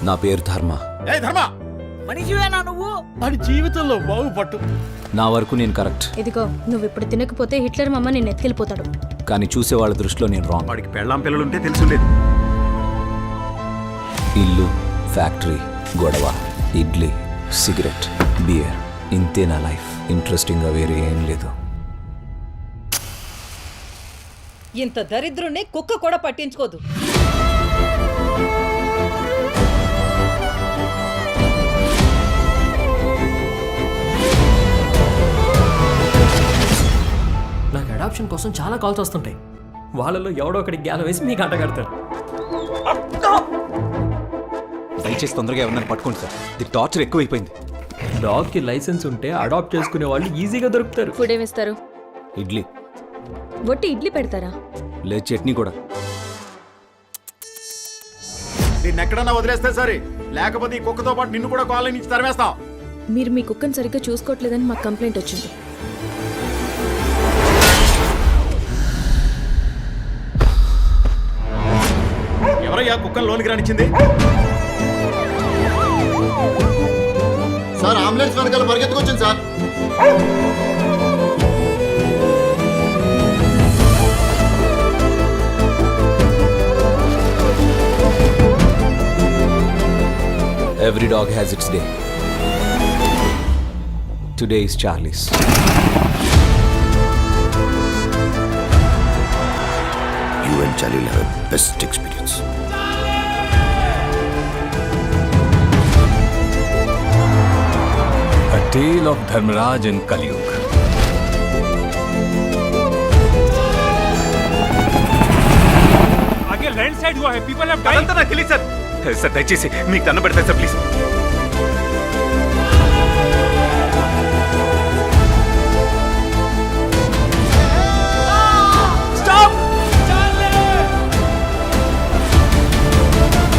నా పేరు ధర్మ. ధర్మ మనిషివేనా నువ్వు? వాడి జీవితంలో బాగుపట్టు. నా వరకు నేను కరెక్ట్. ఇదిగో నువ్వు ఇప్పుడు తినకపోతే హిట్లర్ మమ్మ నిన్ను ఎత్తుకెళ్ళిపోతాడు. కానీ చూసే వాళ్ళ దృష్టిలో నేను రాంగ్. వాడికి పెళ్ళాం పిల్లలుంటే తెలిసిండేది. ఇల్లు, ఫ్యాక్టరీ, గొడవ, ఇడ్లీ, సిగరెట్, బియర్, ఇంతే నా లైఫ్. ఇంట్రెస్టింగ్గా వేరే ఏం లేదు. ఇంత దరిద్రుణ్ణి కుక్క కూడా పట్టించుకోదు. నాకు అడాప్షన్ కోసం చాలా కాల్స్ వస్తుంటాయి. వాళ్ళలో ఎవడో ఒకటి గ్యాల వేసి మీకు అంట కడతారు. దయచేసి తొందరగా ఎవరినైనా పట్టుకోండి సార్. ఇది టార్చర్ ఎక్కువైపోయింది. డాగ్కి లైసెన్స్ ఉంటే అడాప్ట్ చేసుకునే వాళ్ళు ఈజీగా దొరుకుతారు. ఫుడ్ ఏమిస్తారు? ఇడ్లీ. వట్టి ఇడ్లీ పెడతారా? లేదు, చట్నీ కూడా. దీన్ని ఎక్కడన్నా వదిలేస్తే సరే, లేకపోతే ఈ కుక్కతో పాటు నిన్ను కూడా కాలనీ నుంచి తరిమేస్తాం. మీరు మీ కుక్కను సరిగ్గా చూసుకోవట్లేదని మాకు కంప్లైంట్ వచ్చింది. ఎవరయ్యా కుక్కను లోనికి రానిచ్చింది? సార్ అంబులెన్స్ వెనకాల పరిగెత్తుకొచ్చింది sir. Every dog has its day. Today is Charlie's. You and Charlie will have a best experience. A tale of Dharmaraj and Kaliyug. आगे लैंडस्लाइड हुआ है, पीपल हैव डाइड। నాకు తెలియదు సార్. సార్ దయచేసి మీకు దండం పెడతాను సార్, ప్లీజ్.